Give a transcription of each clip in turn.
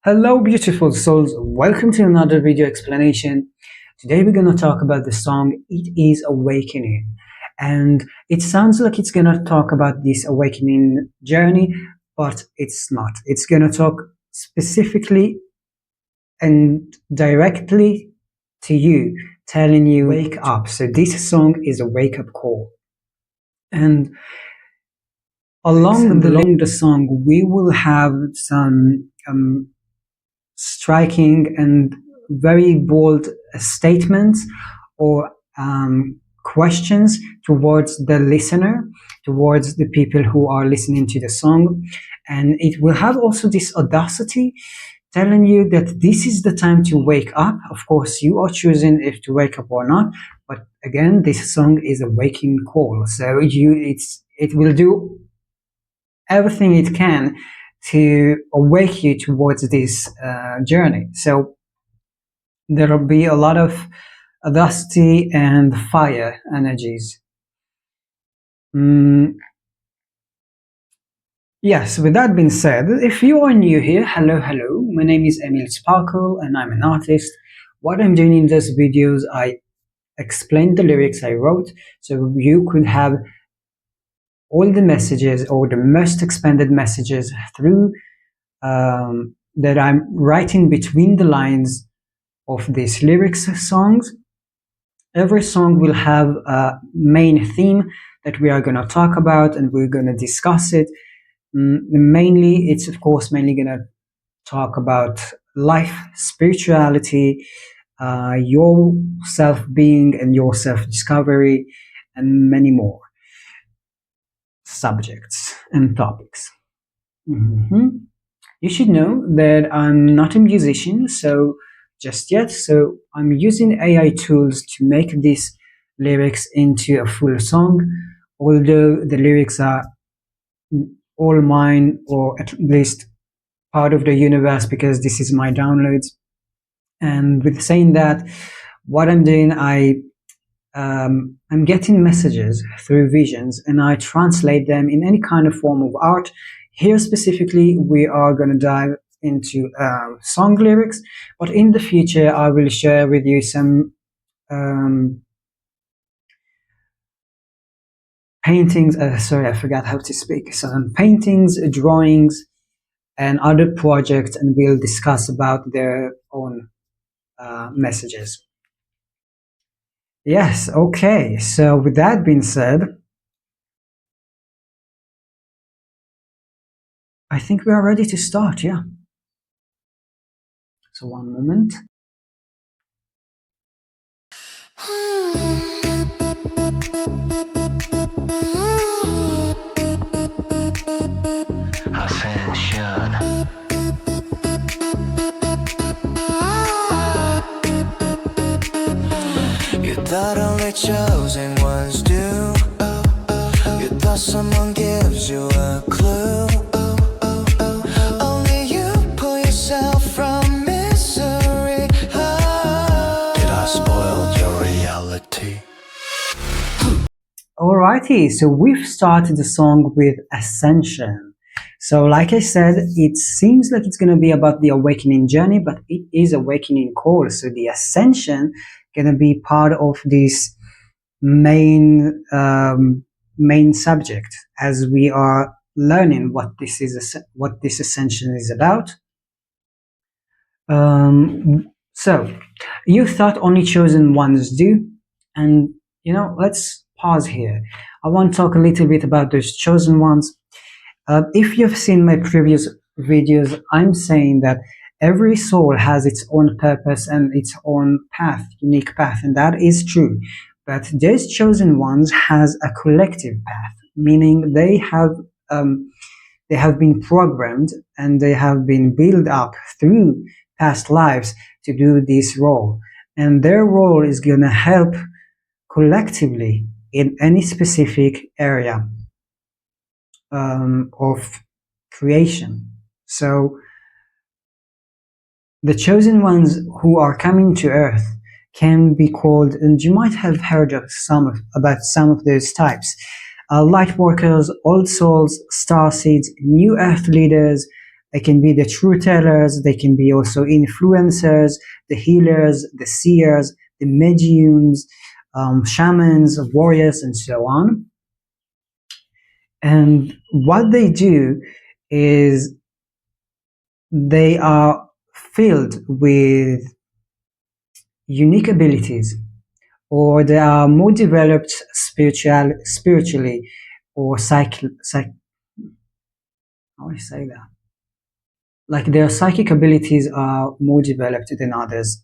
Hello beautiful souls, welcome to another video explanation. Today we're going to talk about the song It Is Awakening, and it sounds like it's going to talk about this awakening journey, but it's not. It's going to talk specifically and directly to you, telling you wake up. So this song is a wake up call, and along the song we will have some striking and very bold statements or questions towards the listener, towards the people who are listening to the song. And it will have also this audacity telling you that this is the time to wake up. Of course, you are choosing if to wake up or not. But again, this song is a waking call. So it will do everything it can to awake you towards this journey. So there will be a lot of audacity and fire energies. Yes, with that being said, if you are new here, hello. My name is Emil Sparkle and I'm an artist. What I'm doing in these videos, I explain the lyrics I wrote so you could have all the messages or the most expanded messages through that I'm writing between the lines of these lyrics songs. Every song will have a main theme that we are going to talk about and we're going to discuss it. Mainly, it's of course mainly going to talk about life, spirituality, your self-being and your self-discovery, and many more subjects and topics. You should know that I'm not a musician, so just yet, so I'm using AI tools to make these lyrics into a full song, although the lyrics are all mine, or at least part of the universe, because this is my downloads. And with saying that, what I'm doing, I'm getting messages through visions and I translate them in any kind of form of art. Here specifically, we are going to dive into song lyrics, but in the future I will share with you some paintings, sorry, I forgot how to speak, some paintings, drawings, and other projects, and we'll discuss about their own messages. Yes, okay, so with that being said, I think we are ready to start, yeah. So one moment. Ascension. You thought only chosen ones do. You thought someone gives you a clue. Only you pull yourself from misery. Did I spoil your reality? Alrighty, so we've started the song with Ascension. So like I said, it seems like it's going to be about the awakening journey, but it is awakening call. So the ascension going to be part of this main subject as we are learning what this ascension is about. So you thought only chosen ones do, and let's pause here. I want to talk a little bit about those chosen ones. If you've seen my previous videos, I'm saying that every soul has its own purpose and its own path, unique path, and that is true. But those chosen ones has a collective path, meaning they have been programmed and they have been built up through past lives to do this role, and their role is going to help collectively in any specific area of creation. So the chosen ones who are coming to earth can be called, and you might have heard of about some of those types: light workers, old souls, star seeds, new earth leaders, They can be the truth tellers, they can be also influencers, the healers, the seers, the mediums, shamans, warriors, and so on. And what they do is they are filled with unique abilities, or they are more developed spiritually, or how do I say that? Like their psychic abilities are more developed than others,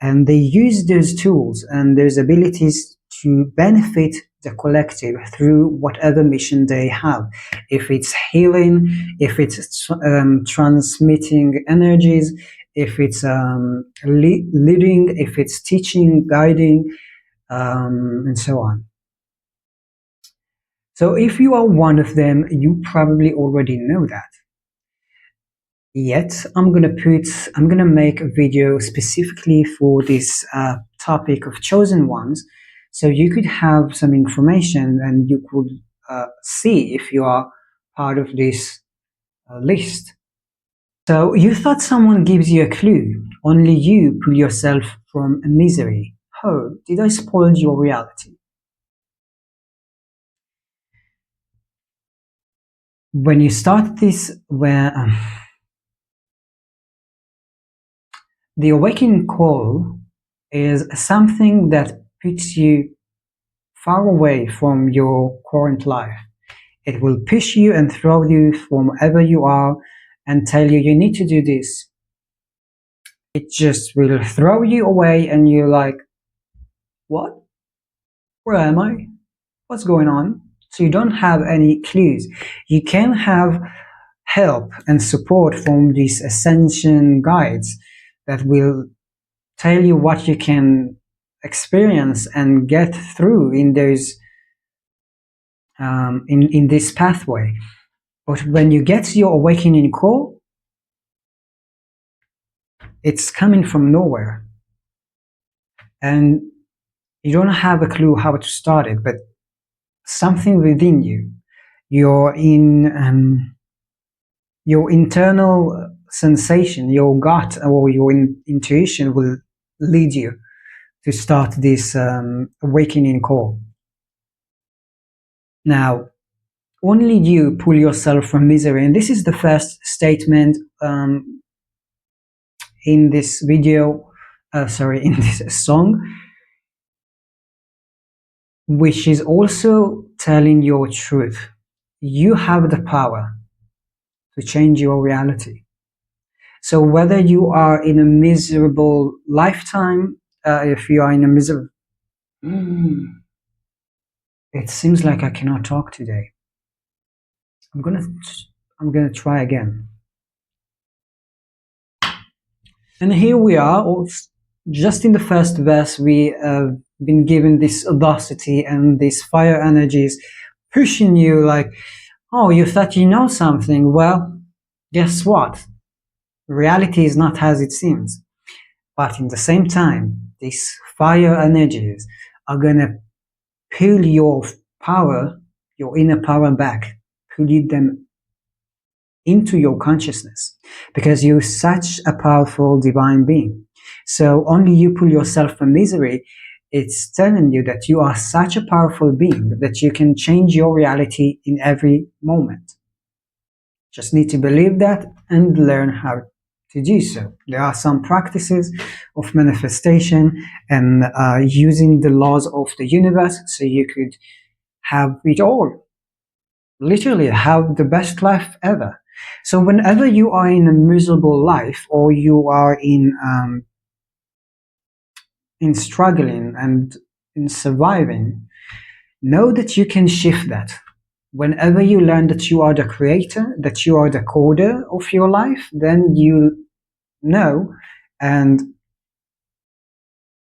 and they use those tools and those abilities to benefit the collective through whatever mission they have. If it's healing, if it's transmitting energies, if it's leading, if it's teaching, guiding, and so on. So if you are one of them, you probably already know that. Yet I'm gonna make a video specifically for this topic of chosen ones, so you could have some information and you could see if you are part of this list. So you thought someone gives you a clue, only you pull yourself from misery. Oh, did I spoil your reality? When you start this, where the awakening call is something that puts you far away from your current life. It will push you and throw you from wherever you are and tell you you need to do this. It just will throw you away and you're like, what? Where am I? What's going on? So you don't have any clues. You can have help and support from these ascension guides that will tell you what you can experience and get through in those in this pathway. But when you get your awakening call, it's coming from nowhere, and you don't have a clue how to start it. But something within you, your internal sensation, your gut or your intuition will lead you to start this awakening call. Now, only you pull yourself from misery, and this is the first statement in this video, in this song, which is also telling your truth. You have the power to change your reality. So whether you are in a miserable lifetime, if you are in a miserable, it seems like I cannot talk today. I'm gonna try again. And here we are, just in the first verse, we have been given this audacity and these fire energies pushing you like, oh, you thought you know something. Well, guess what? Reality is not as it seems. But in the same time, these fire energies are gonna pull your power, your inner power back, pull them into your consciousness, because you're such a powerful divine being. So only you pull yourself from misery. It's telling you that you are such a powerful being that you can change your reality in every moment. Just need to believe that and learn how to do so. There are some practices of manifestation and using the laws of the universe so you could have it all. Literally have the best life ever. So whenever you are in a miserable life, or you are in struggling and in surviving, know that you can shift that. Whenever you learn that you are the creator, that you are the coder of your life, then you know and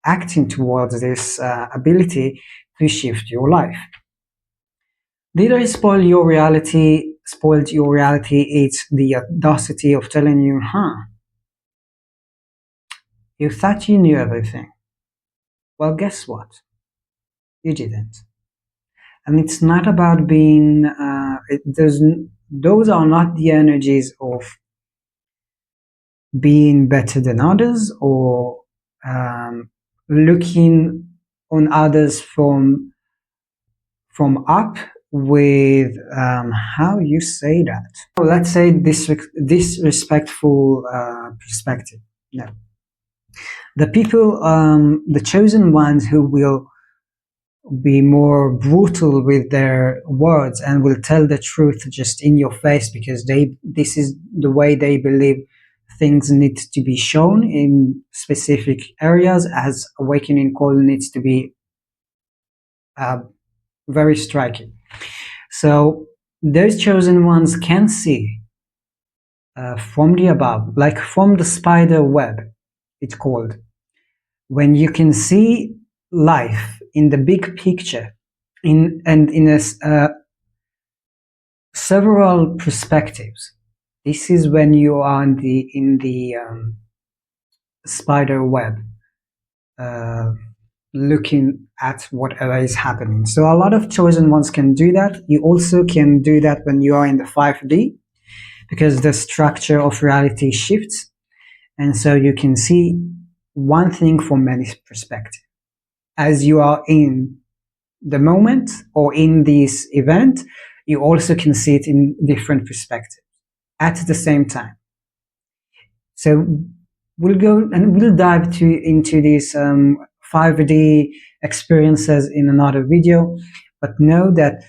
acting towards this ability to shift your life. Did I spoil your reality? Spoiled your reality? It's the audacity of telling you, you thought you knew everything. Well, guess what? You didn't. And it's not about being, those are not the energies of being better than others, or looking on others from up with how you say that. Let's say disrespectful perspective. No, the people, the chosen ones who will be more brutal with their words and will tell the truth just in your face because this is the way they believe things need to be shown in specific areas, as awakening call needs to be uh, very striking. So those chosen ones can see from the above, like from the spider web, it's called, when you can see life in the big picture in a several perspectives. This is when you are in the spider web, uh, looking at whatever is happening. So a lot of chosen ones can do that. You also can do that when you are in the 5D, because the structure of reality shifts, and so you can see one thing from many perspectives as you are in the moment or in this event. You also can see it in different perspectives at the same time. So we'll go and we'll dive into these 5D experiences in another video, but know that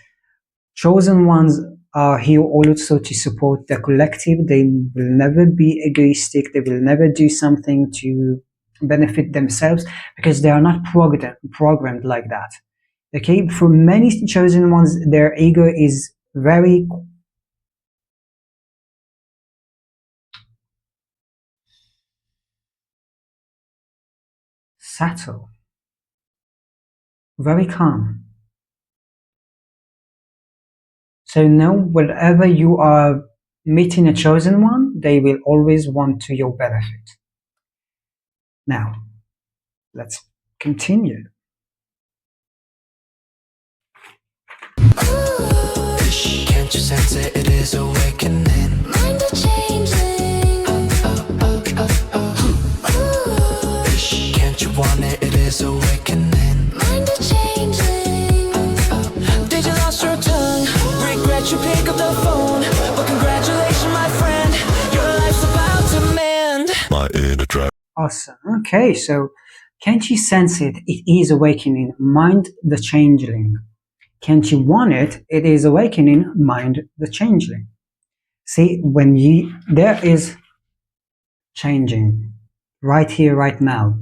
chosen ones are here also to support the collective. They will never be egoistic. They will never do something to benefit themselves, because they are not programmed like that. Okay, for many chosen ones, their ego is very subtle, very calm. So know, wherever you are meeting a chosen one, they will always want to your benefit. Now, let's continue. Can't you sense it? It is awakening. Mind the changing. Can't you want it? It is awakening. Mind the changing. Did you lost your tongue? Regret you pick up the phone. But congratulations, my friend. Your life's about to mend. My inner drive. Awesome. Okay, so can't you sense it? It is awakening. Mind the changeling. Can't you want it? It is awakening. Mind the changeling. See, when there is changing right here, right now,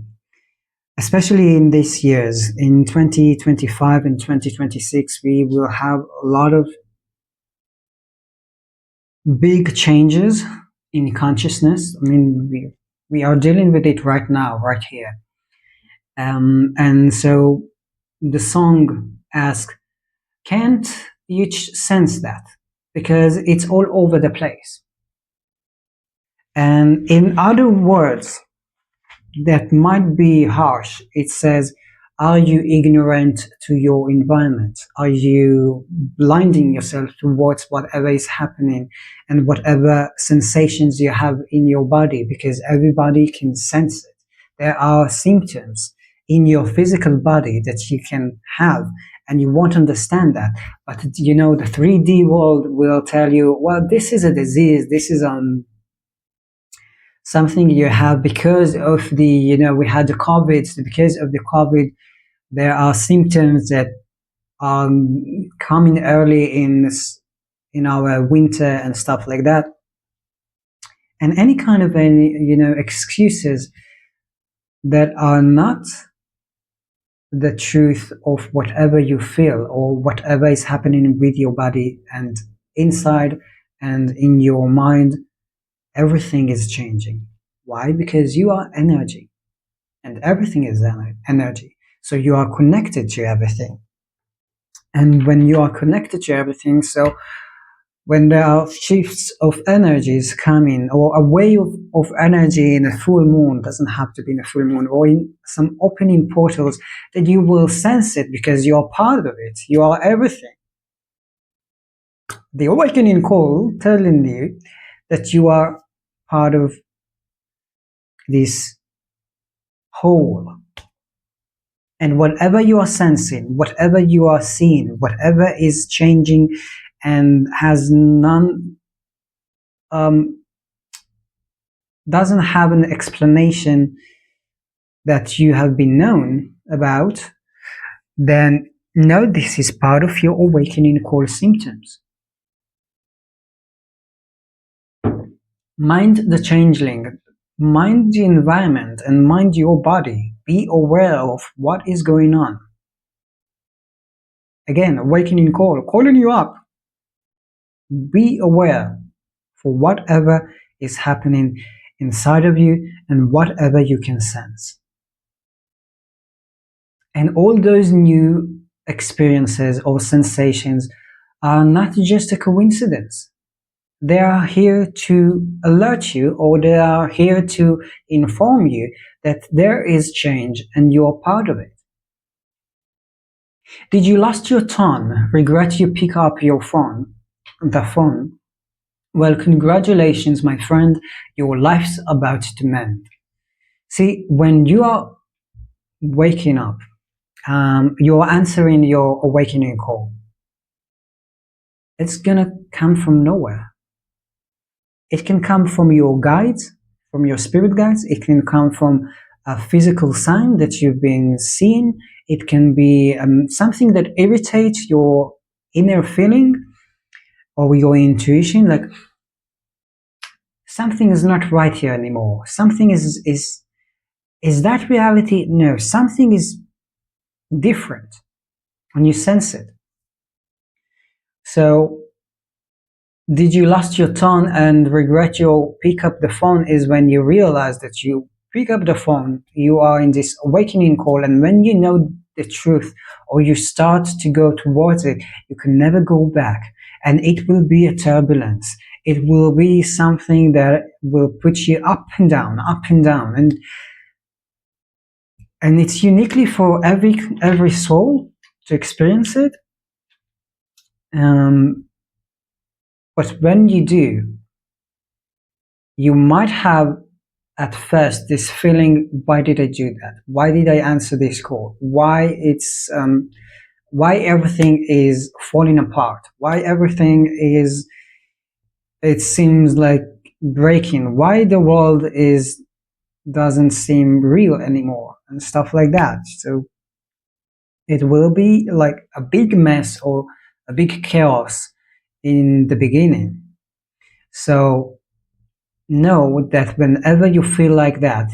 especially in these years, in 2025 and 2026, we will have a lot of big changes in consciousness. I mean, we are dealing with it right now, right here. And so the song asks, can't you sense that? Because it's all over the place. And in other words, that might be harsh, it says, are you ignorant to your environment? Are you blinding yourself towards whatever is happening and whatever sensations you have in your body? Because everybody can sense it. There are symptoms in your physical body that you can have, and you won't understand that. But the 3D world will tell you, well, this is a disease, this is something you have because of we had the COVID. So because of the COVID, there are symptoms that are coming early in our winter and stuff like that. And any kind of excuses that are not the truth of whatever you feel or whatever is happening with your body and inside and in your mind. Everything is changing. Why? Because you are energy, and everything is energy. So you are connected to everything. And when you are connected to everything, so when there are shifts of energies coming, or a wave of energy in a full moon, doesn't have to be in a full moon, or in some opening portals, that you will sense it because you are part of it. You are everything. The awakening call telling you that you are part of this whole. And whatever you are sensing, whatever you are seeing, whatever is changing and has none, doesn't have an explanation that you have been known about, then know this is part of your awakening call symptoms. Mind the changeling, mind the environment, and mind your body. Be aware of what is going on. Again, awakening call, calling you up. Be aware for whatever is happening inside of you and whatever you can sense. And all those new experiences or sensations are not just a coincidence. They are here to alert you, or they are here to inform you that there is change and you're part of it. Did you lost your tongue, regret you pick up the phone? Well, congratulations, my friend, your life's about to mend. See, when you are waking up, you're answering your awakening call. It's gonna come from nowhere. It can come from your guides, from your spirit guides. It can come from a physical sign that you've been seeing. It can be something that irritates your inner feeling or your intuition, like something is not right here anymore. Something is that reality? No, something is different, and you sense it. So did you lost your tongue and regret you pick up the phone is when you realize that you pick up the phone, you are in this awakening call, and when you know the truth or you start to go towards it, you can never go back, and it will be a turbulence. It will be something that will put you up and down, and it's uniquely for every soul to experience it. But when you do, you might have at first this feeling, why did I do that? Why did I answer this call? Why everything is falling apart? Why everything is, it seems like breaking? Why the world doesn't seem real anymore and stuff like that. So it will be like a big mess or a big chaos in the beginning. So know that whenever you feel like that,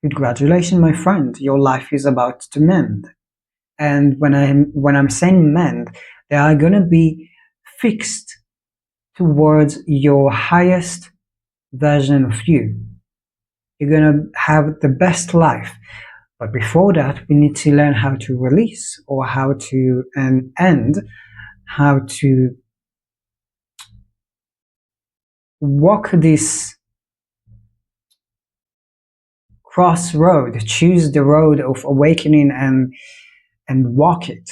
congratulations, my friend, your life is about to mend. And when I'm saying mend, they are gonna be fixed towards your highest version of you. You're gonna have the best life. But before that, we need to learn how to release, or how to how to walk this crossroad, choose the road of awakening and walk it.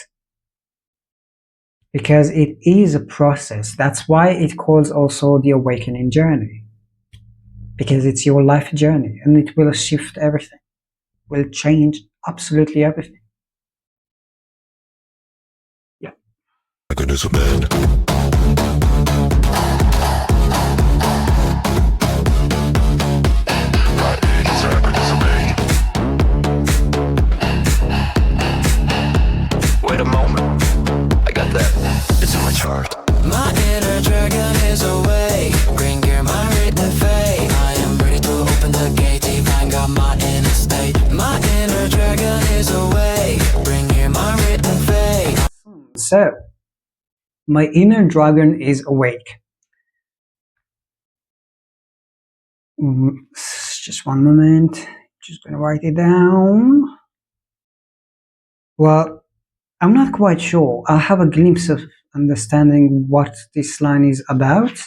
Because it is a process. That's why it calls also the awakening journey. Because it's your life journey, and it will shift everything, will change absolutely everything. Yeah. My goodness, man. Wait a moment, I got that. It's in my chart. My inner dragon is awake. Bring your mind to fate. I am ready to open the gate. Divine got my inner state. My inner dragon is awake. Bring your mind to fate. So, my inner dragon is awake. Just one moment. Just gonna write it down. Well, I'm not quite sure. I have a glimpse of understanding what this line is about.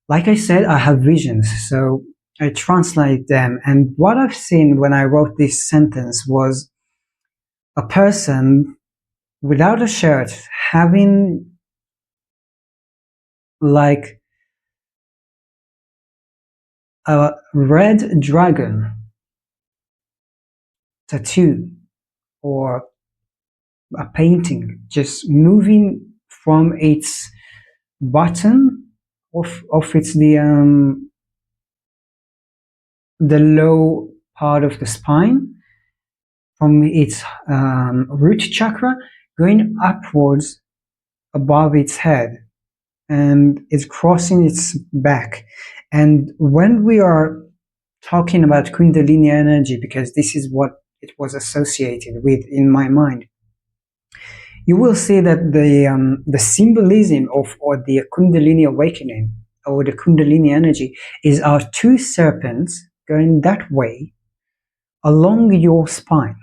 Like I said, I have visions, so I translate them. And what I've seen when I wrote this sentence was a person without a shirt having like a red dragon tattoo or a painting just moving from its bottom of its the low part of the spine, from its root chakra, going upwards above its head, and it's crossing its back. And when we are talking about kundalini energy, because this is what it was associated with in my mind, you will see that the symbolism of or the kundalini awakening or the kundalini energy is our two serpents going that way along your spine,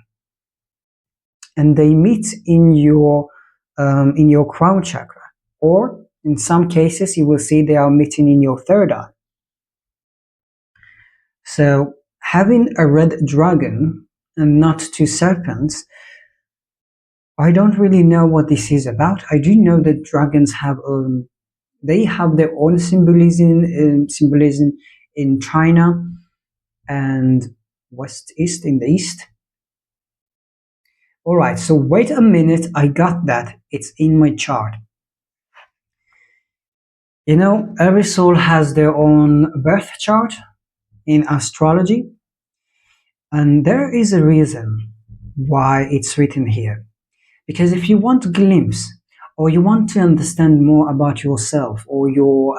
and they meet in your crown chakra, or in some cases you will see they are meeting in your third eye. So having a red dragon and not two serpents, I don't really know what this is about. I do know that dragons have they have their own symbolism in China and West East in the East. All right, so wait a minute, I got that. It's in my chart. You know, every soul has their own birth chart in astrology, and there is a reason why it's written here. Because if you want a glimpse, or you want to understand more about yourself, or your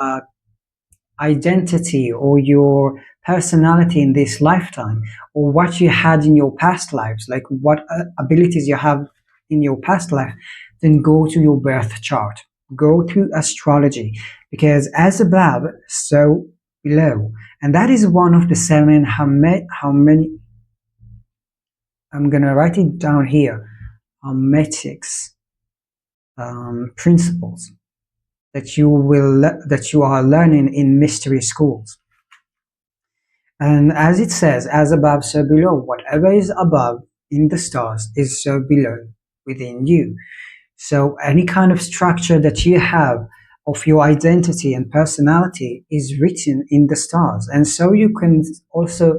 identity, or your personality in this lifetime, or what you had in your past lives, like what abilities you have in your past life, then go to your birth chart. Go to astrology, because as above, so below. And that is one of the seven, how many, I'm gonna write it down here, hermetics principles that you are learning in mystery schools. And as it says, as above, so below. Whatever is above in the stars is so below within you. So any kind of structure that you have of your identity and personality is written in the stars. And so you can also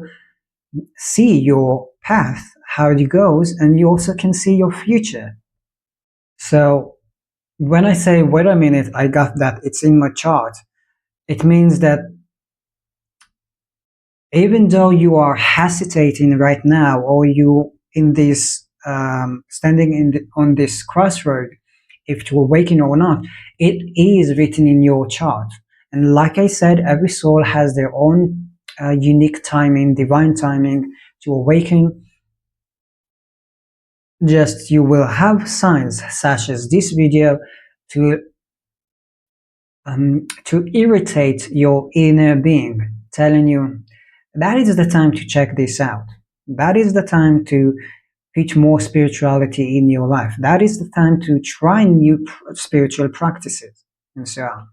see your path, how it goes, and you also can see your future. So when I say, wait a minute, I got that, it's in my chart, it means that even though you are hesitating right now, or you in this standing on this crossroad, if to awaken or not, it is written in your chart. And like I said, every soul has their own unique timing, divine timing to awaken. Just you will have signs such as this video to irritate your inner being, telling you that is the time to check this out. That is the time to put more spirituality in your life. That is the time to try new spiritual practices, and so on.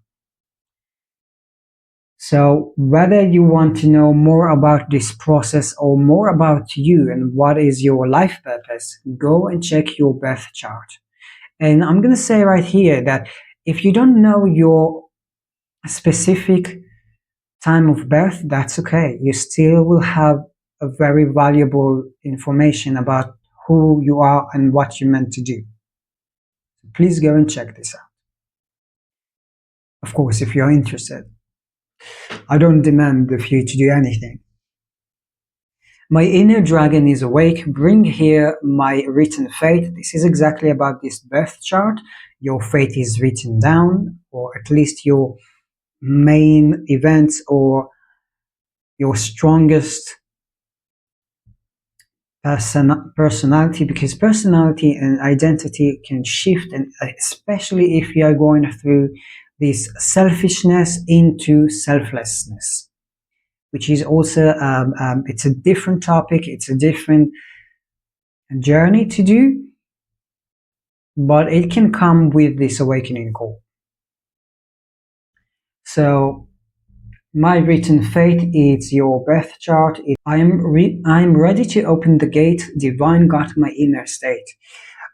So whether you want to know more about this process or more about you and what is your life purpose, go and check your birth chart. And I'm going to say right here that if you don't know your specific time of birth, that's okay. You still will have a very valuable information about who you are and what you're meant to do. Please go and check this out. Of course, if you're interested. I don't demand of you to do anything. My inner dragon is awake. Bring here my written fate. This is exactly about this birth chart. Your fate is written down, or at least your main events or your strongest personality, because personality and identity can shift, and especially if you are going through this selfishness into selflessness, which is also it's a different topic, it's a different journey to do, but it can come with this awakening call. So my written fate is your birth chart. I am ready to open the gate. Divine got my inner state.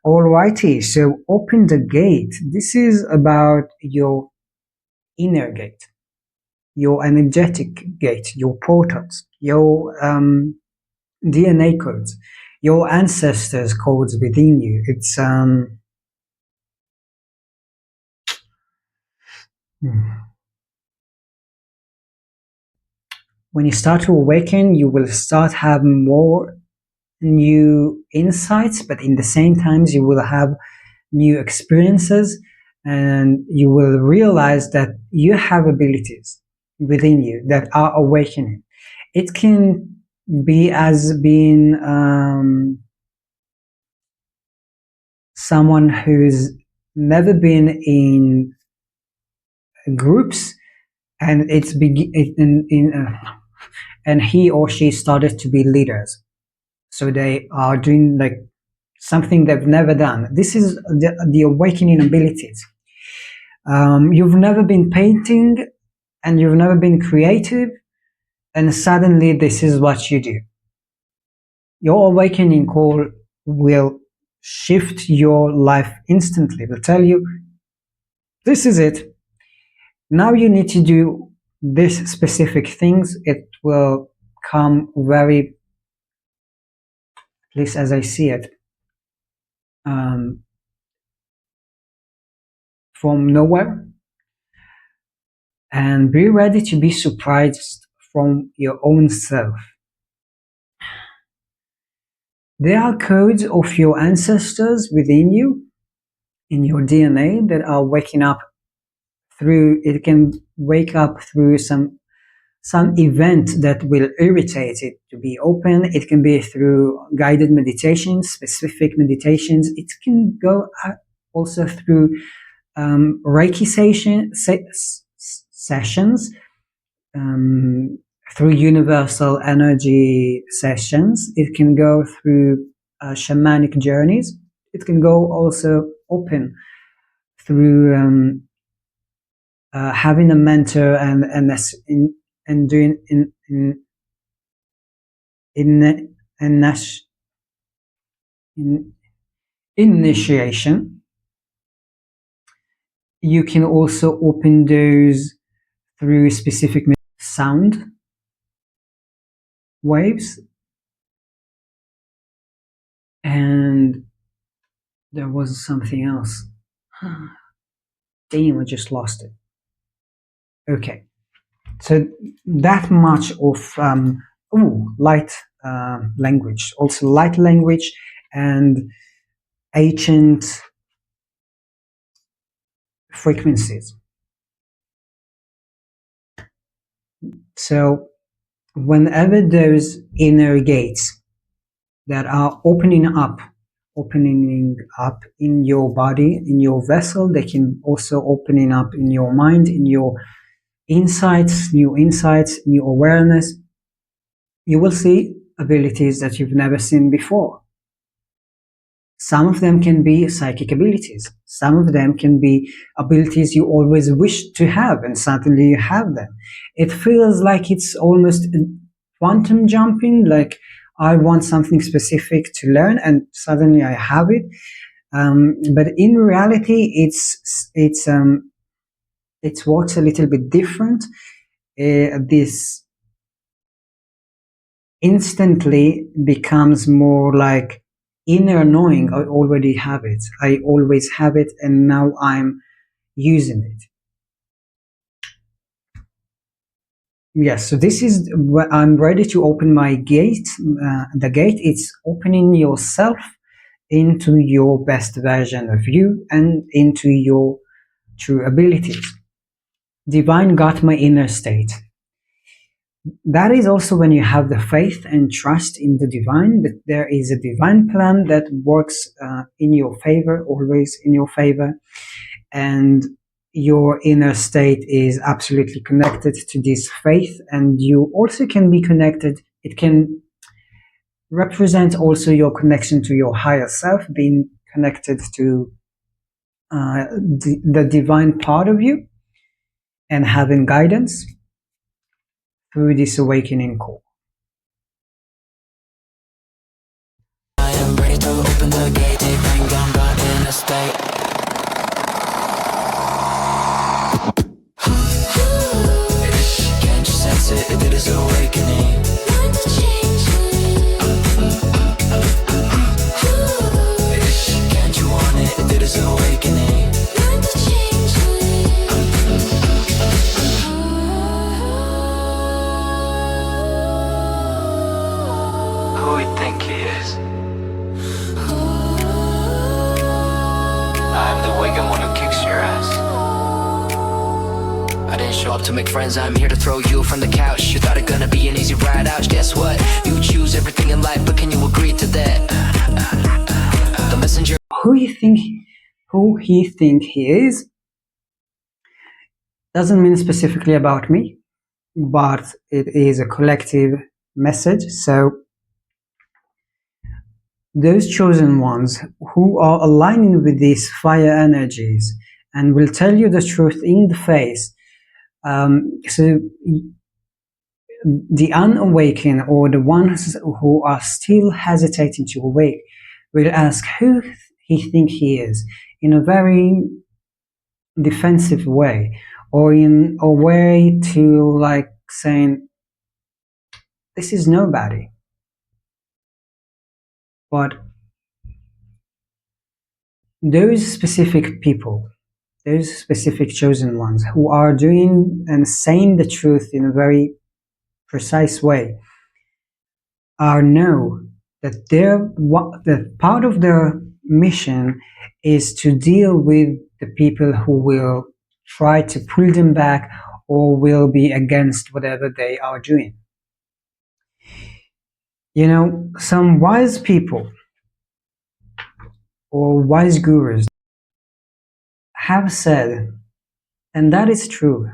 Alrighty, so open the gate. This is about your inner gate. your energetic gate, your portals, your DNA codes, your ancestors' codes within you. It's when you start to awaken, you will start having more new insights, but in the same times you will have new experiences, and you will realize that you have abilities within you that are awakening. It can be as being someone who's never been in groups, and and he or she started to be leaders, so they are doing like something they've never done. This is the awakening abilities. You've never been painting and you've never been creative, and suddenly this is what you do. Your awakening call will shift your life instantly. Will tell you, this is it. Now you need to do this specific things. It will come very, at least as I see it, um, from nowhere, and be ready to be surprised from your own self. There are codes of your ancestors within you, in your DNA, that are waking up through, it can wake up through some event that will irritate it to be open. It can be through guided meditations, specific meditations. It can go also through Reiki sessions, um, through universal energy sessions. It can go through shamanic journeys. It can go also open through having a mentor and doing in, in initiation. You can also open those through specific sound waves, and there was something else. Damn, I just lost it. Okay, so that much of light language, also light language and ancient frequencies. So whenever those inner gates that are opening up in your body, in your vessel, they can also opening up in your mind, in your insights, new awareness. You will see abilities that you've never seen before. Some of them can be psychic abilities. Some of them can be abilities you always wished to have, and suddenly you have them. It feels like it's almost quantum jumping, like I want something specific to learn and suddenly I have it. But in reality, it works a little bit different. This instantly becomes more like inner knowing. I already have it. I always have it, and now I'm using it. Yes, so this is I'm ready to open my gate. The gate, it's opening yourself into your best version of you and into your true abilities. Divine got my inner state. That is also when you have the faith and trust in the divine, that there is a divine plan that works in your favor, always in your favor, and your inner state is absolutely connected to this faith, and you also can be connected. It can represent also your connection to your higher self, being connected to the divine part of you and having guidance through this awakening call. I am ready to open the gate, bring down God in a state. think he is. I'm the wicked one who kicks your ass. I didn't show up to make friends, I'm here to throw you from the couch. You thought it gonna be an easy ride out. Guess what? You choose everything in life, but can you agree to that? The messenger. Who he think he is doesn't mean specifically about me, but it is a collective message. So those chosen ones who are aligning with these fire energies and will tell you the truth in the face. So the unawakened, or the ones who are still hesitating to awake, will ask who he think he is, in a very defensive way, or in a way to like saying this is nobody. But those specific people, those specific chosen ones who are doing and saying the truth in a very precise way, are know that that part of their mission is to deal with the people who will try to pull them back or will be against whatever they are doing. You know, some wise people or wise gurus have said, and that is true,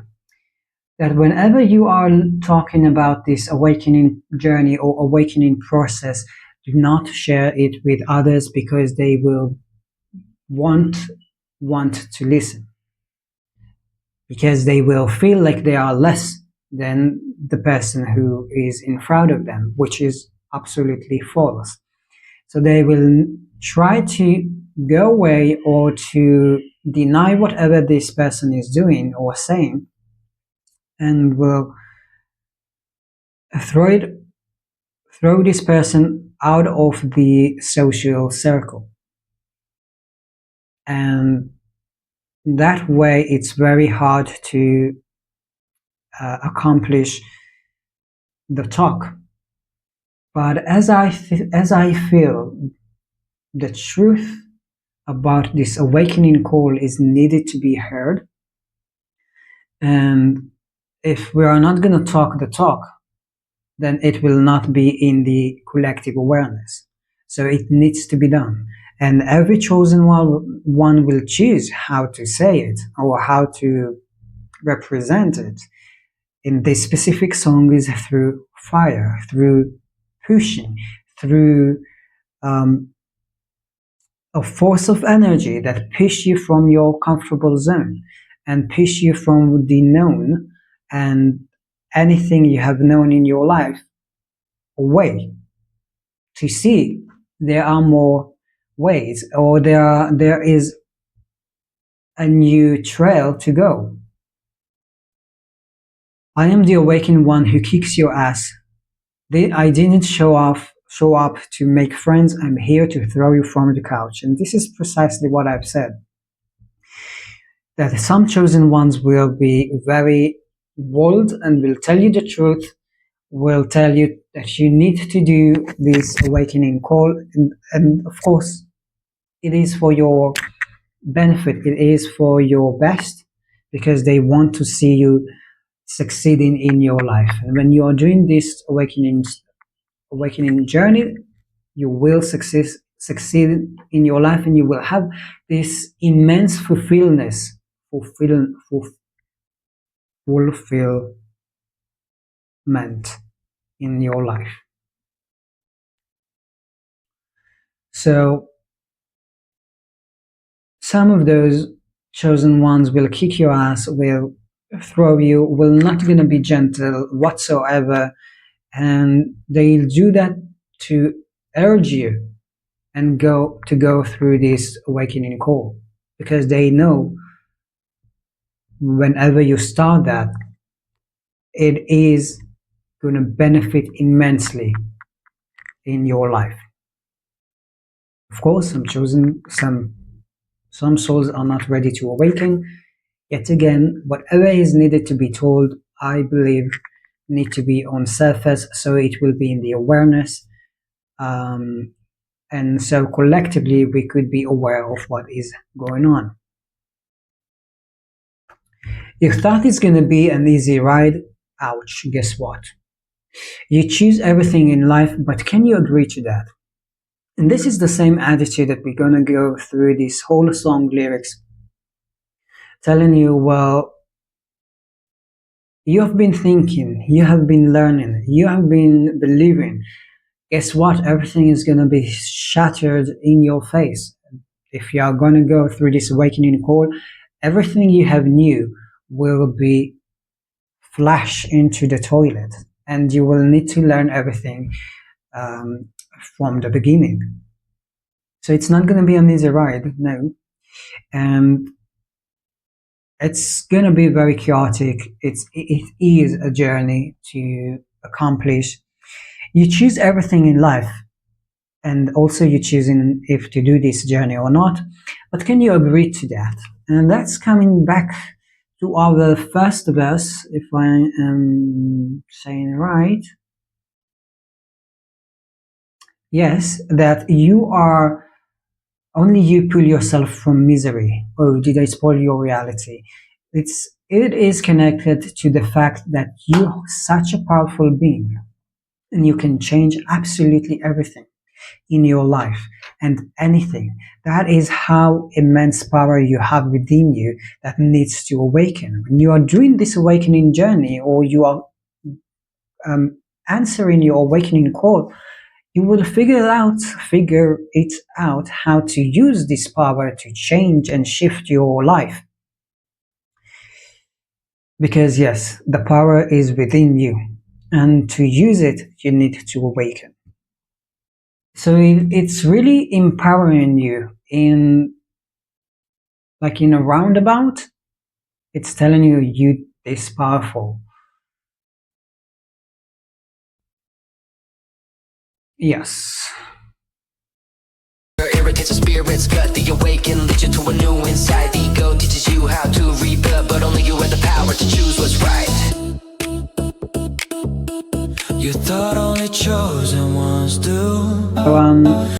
that whenever you are talking about this awakening journey or awakening process, do not share it with others, because they will want to listen, because they will feel like they are less than the person who is in front of them, which is absolutely false. So they will try to go away or to deny whatever this person is doing or saying, and will throw this person out of the social circle. And that way it's very hard to accomplish the talk. But as I feel the truth about this awakening call is needed to be heard, and if we are not going to talk the talk, then it will not be in the collective awareness. So it needs to be done. And every chosen one will choose how to say it or how to represent it. In this specific song is through fire, through pushing, through a force of energy that push you from your comfortable zone and push you from the known and anything you have known in your life away, to see there are more ways, or there is a new trail to go. I am the awakened one who kicks your ass. I didn't show up to make friends. I'm here to throw you from the couch. And this is precisely what I've said. That some chosen ones will be very bold and will tell you the truth, will tell you that you need to do this awakening call, and of course it is for your benefit, it is for your best, because they want to see you succeeding in your life. And when you are doing this awakening journey, you will succeed in your life, and you will have this immense fulfillment in your life. So some of those chosen ones will kick your ass, will throw you, will not gonna be gentle whatsoever, and they'll do that to urge you and go through this awakening call, because they know whenever you start that, it is going to benefit immensely in your life. Of course, some souls are not ready to awaken. Yet again, whatever is needed to be told, I believe, need to be on surface, so it will be in the awareness um, and so collectively we could be aware of what is going on. You thought it's gonna be an easy ride. Ouch, guess what? You choose everything in life, but can you agree to that? And this is the same attitude that we're gonna go through this whole song lyrics, telling you, well, you have been thinking, you have been learning, you have been believing. Guess what? Everything is gonna be shattered in your face. If you are gonna go through this awakening call, everything you have knew will be flash into the toilet, and you will need to learn everything um, from the beginning. So it's not going to be an easy ride, no, and it's going to be very chaotic. It is a journey to accomplish. You choose everything in life, and also you choosing if to do this journey or not. But can you agree to that? And that's coming back to our first verse, if I am saying right. Yes, that you are only you pull yourself from misery. Oh, did I spoil your reality? It is connected to the fact that you're such a powerful being and you can change absolutely everything in your life and anything. That is how immense power you have within you that needs to awaken. When you are doing this awakening journey or you are answering your awakening call, you will figure it out how to use this power to change and shift your life. Because yes, the power is within you, and to use it, you need to awaken. So it's really empowering you in like in a roundabout. It's telling you you is powerful. Yes. Irritates the spirit's gut, the awaken leads you to a new insight. The ego teaches you how to rebuild, but only you have the power to choose what's right. You thought only chosen ones do. So,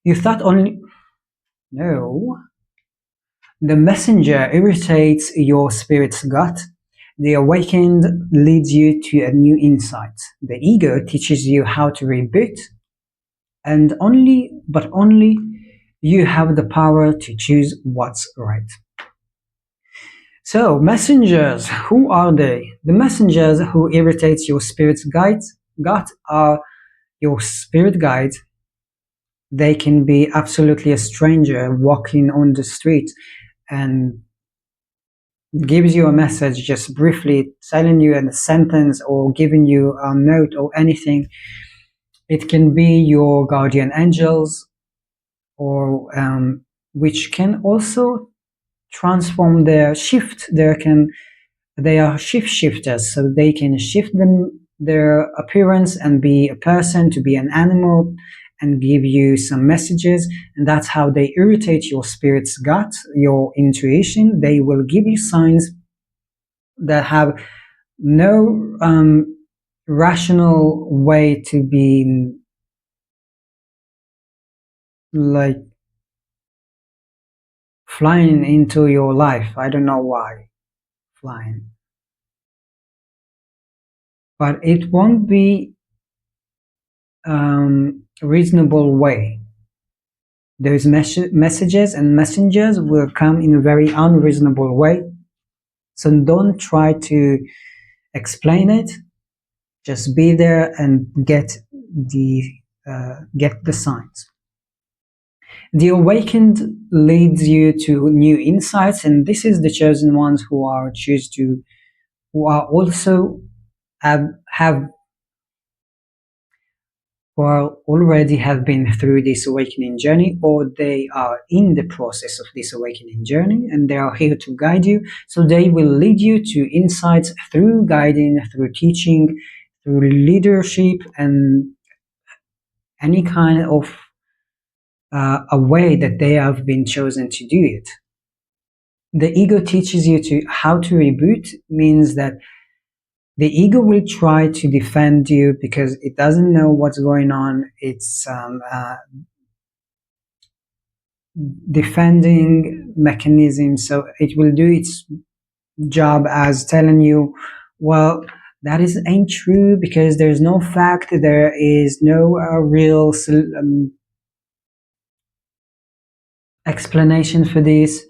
you thought only no. The messenger irritates your spirit's gut. The awakened leads you to a new insight. The ego teaches you how to reboot, and only you have the power to choose what's right. So, messengers, who are they? The messengers who irritates your spirit's gut are your spirit guides. They can be absolutely a stranger walking on the street and gives you a message just briefly, telling you a sentence or giving you a note or anything. It can be your guardian angels, or which can also transform their shift. They are shifters, so they can shift their appearance and be a person to be an animal and give you some messages, and that's how they irritate your spirit's gut, your intuition. They will give you signs that have no rational way to be like flying into your life. I don't know why flying, but it won't be reasonable way. Those messages and messengers will come in a very unreasonable way. So don't try to explain it. Just be there and get the signs. The awakened leads you to new insights, and this is the chosen ones who are also have or already have been through this awakening journey, or they are in the process of this awakening journey, and they are here to guide you. So they will lead you to insights through guiding, through teaching, through leadership, and any kind of a way that they have been chosen to do it. The ego teaches you to how to reboot, means that The ego will try to defend you because it doesn't know what's going on. It's defending mechanism, so it will do its job as telling you, well, that is ain't true because there's no fact, there is no real explanation for this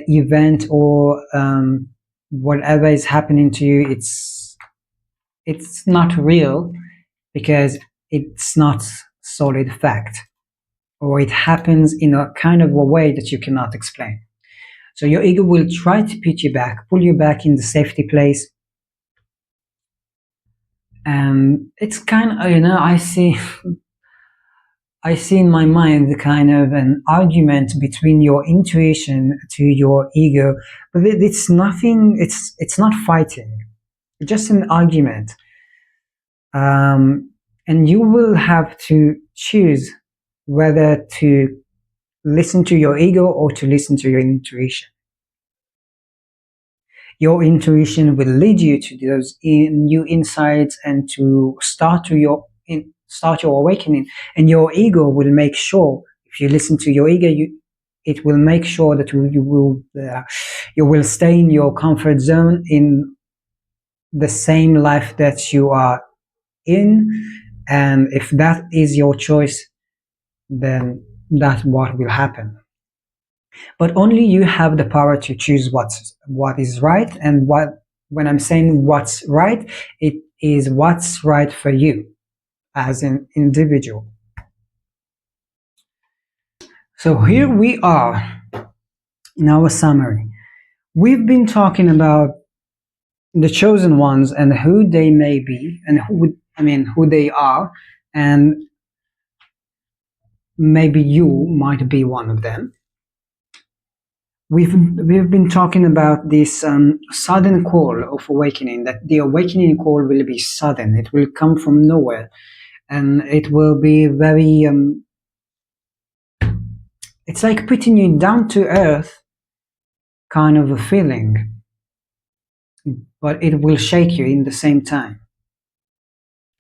event, or whatever is happening to you. It's not real because it's not solid fact, or it happens in a kind of a way that you cannot explain. So your ego will try to put you back, pull you back in the safety place. And it's kind of, I see in my mind the kind of an argument between your intuition to your ego, but it's nothing, it's not fighting, it's just an argument. And you will have to choose whether to listen to your ego or to listen to your intuition. Your intuition will lead you to those new insights and to start your awakening, and your ego will make sure, if you listen to your ego, it will make sure that you will stay in your comfort zone, in the same life that you are in. And if that is your choice, then that's what will happen. But only you have the power to choose what is right. And when I'm saying what's right, it is what's right for you as an individual. So here we are in our summary. We've been talking about the chosen ones and who they may be, and who they are, and maybe you might be one of them. We've been talking about this sudden call of awakening, that the awakening call will be sudden. It will come from nowhere, and it will be very it's like putting you down to earth kind of a feeling, but it will shake you in the same time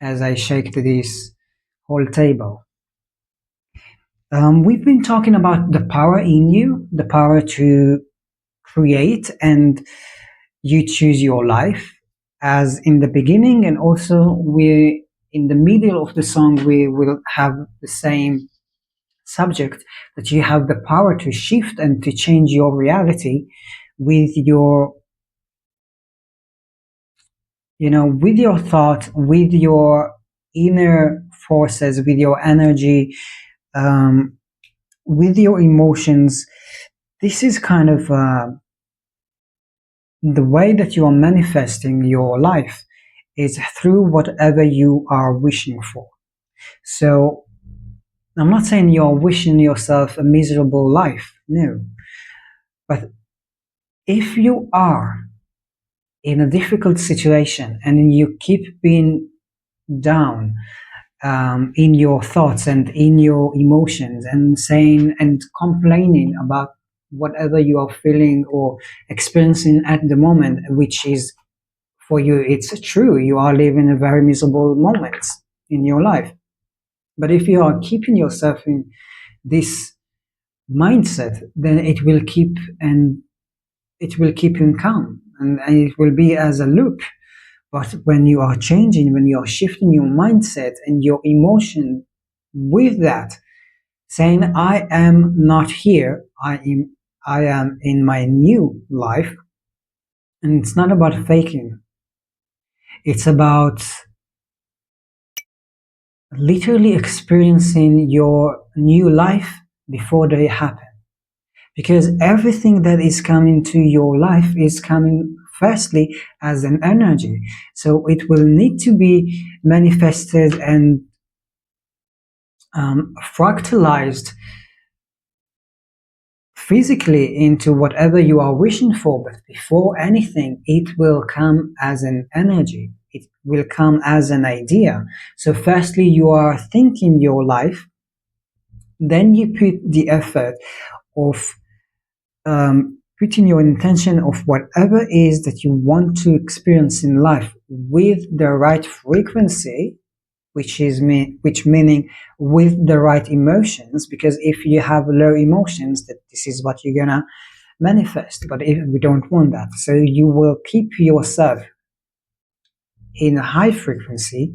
as I shake this whole table. We've been talking about the power in you, the power to create, and you choose your life, as in the beginning, and also we in the middle of the song we will have the same subject, that you have the power to shift and to change your reality with your with your thought, with your inner forces, with your energy, with your emotions. This is kind of the way that you are manifesting your life, is through whatever you are wishing for. So I'm not saying you're wishing yourself a miserable life, no. But if you are in a difficult situation and you keep being down in your thoughts and in your emotions, and saying and complaining about whatever you are feeling or experiencing at the moment, which is for you, it's true, you are living a very miserable moments in your life. But if you are keeping yourself in this mindset, then it will keep you calm, and it will be as a loop. But when you are changing, when you are shifting your mindset and your emotion with that, saying, I am not here, I am in my new life. And it's not about faking. It's about literally experiencing your new life before they happen. Because everything that is coming to your life is coming firstly as an energy. So it will need to be manifested and fractalized physically into whatever you are wishing for. But before anything, it will come as an energy. It will come as an idea. So firstly, you are thinking your life, then you put the effort of putting your intention of whatever is that you want to experience in life with the right frequency, which meaning with the right emotions, because if you have low emotions, that this is what you're gonna manifest. But if we don't want that, so you will keep yourself in a high frequency,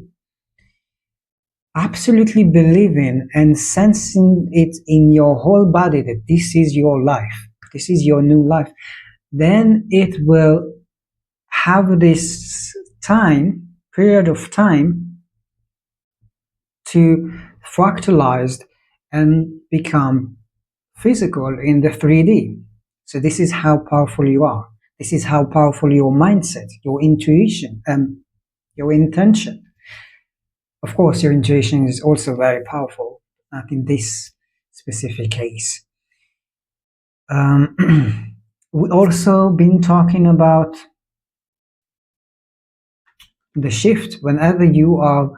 absolutely believing and sensing it in your whole body that this is your life, this is your new life. Then it will have this period of time to fractalize and become physical in the 3D. So this is how powerful you are. This is how powerful your mindset, your intuition, and your intention. Of course, your intuition is also very powerful, not in this specific case. We've also been talking about the shift. Whenever you are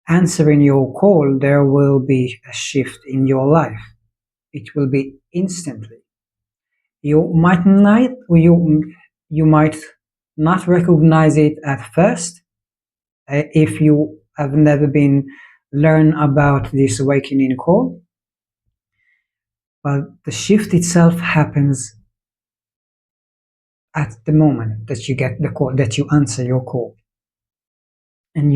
answering your call, there will be a shift in your life. It will be instantly. You might not, you might not recognize it at first if you have never been learned about this awakening call. But the shift itself happens at the moment that you get the call, that you answer your call. And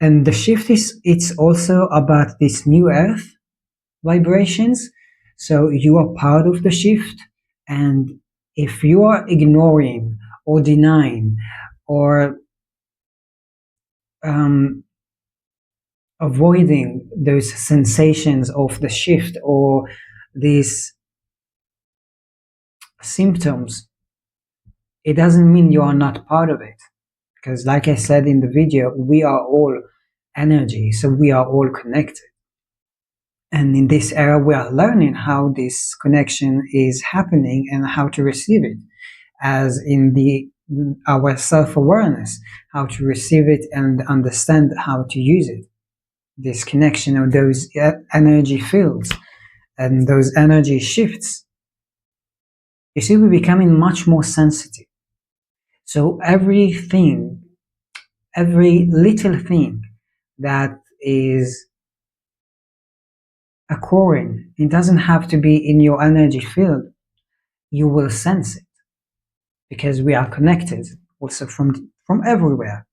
the shift it's also about this new earth vibrations. So you are part of the shift, and if you are ignoring or denying or avoiding those sensations of the shift or these symptoms, it doesn't mean you are not part of it. Because like I said in the video, we are all energy, so we are all connected. And in this era, we are learning how this connection is happening and how to receive it, as in our self-awareness, how to receive it and understand how to use it. This connection of those energy fields and those energy shifts. You see, we're becoming much more sensitive. So every little thing that is occurring, it doesn't have to be in your energy field, you will sense it, because we are connected also from everywhere.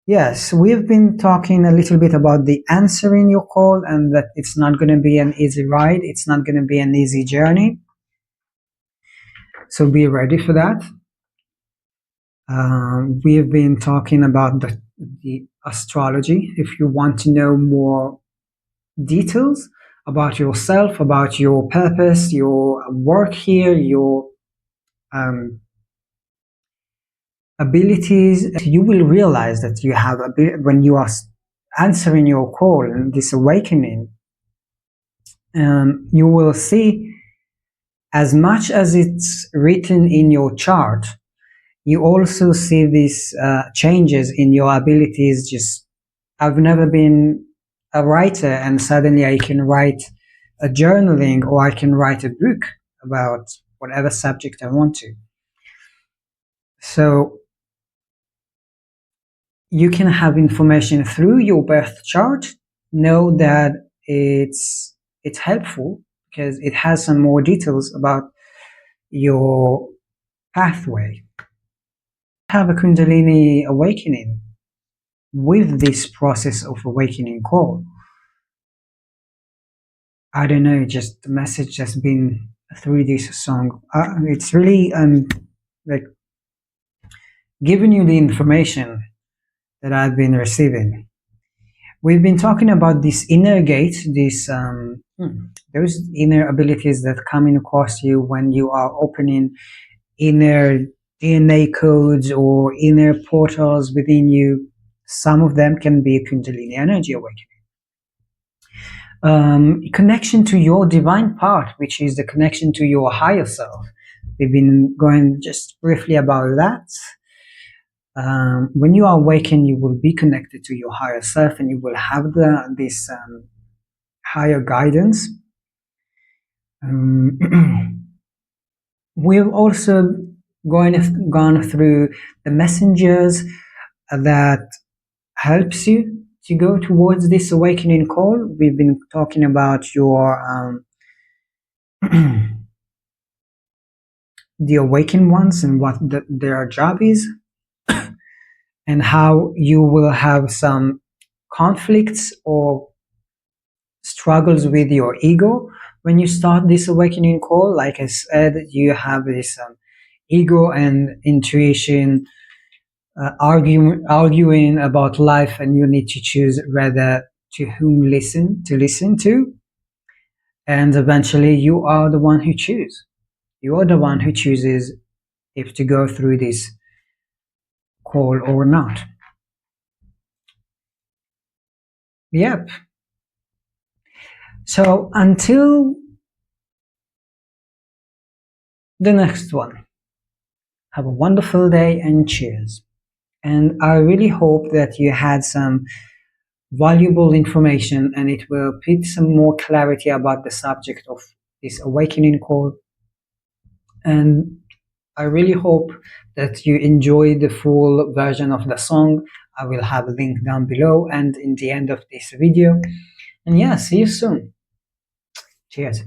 Yes, we've been talking a little bit about the answering your call, and that it's not going to be an easy ride, it's not going to be an easy journey. So be ready for that. We've been talking about the astrology. If you want to know more details about yourself, about your purpose, your work here, your abilities, you will realize that you have when you are answering your call and this awakening, you will see, as much as it's written in your chart, you also see these changes in your abilities. Just, I've never been a writer, and suddenly I can write a journaling, or I can write a book about whatever subject I want to. So you can have information through your birth chart. Know that it's helpful because it has some more details about your pathway. Have a kundalini awakening with this process of awakening call. I don't know, just the message has been through this song. It's really like giving you the information that I've been receiving. We've been talking about this inner gate, those inner abilities that coming across you when you are opening inner DNA codes or inner portals within you. Some of them can be Kundalini energy awakening. Connection to your divine part, which is the connection to your higher self. We've been going just briefly about that. When you are awakened, you will be connected to your higher self, and you will have this higher guidance. Um, we've also gone through the messengers that helps you to go towards this awakening call. We've been talking about your the awakened ones and what their job is, and how you will have some conflicts or struggles with your ego when you start this awakening call. Like I said, you have this ego and intuition arguing about life, and you need to choose rather to whom listen to, and eventually you are the one who chooses. You are the one who chooses if to go through this call or not. Yep. So until the next one, have a wonderful day and cheers. And I really hope that you had some valuable information, and it will put some more clarity about the subject of this awakening call. And I really hope that you enjoy the full version of the song. I will have a link down below and in the end of this video. And yeah, see you soon. Cheers.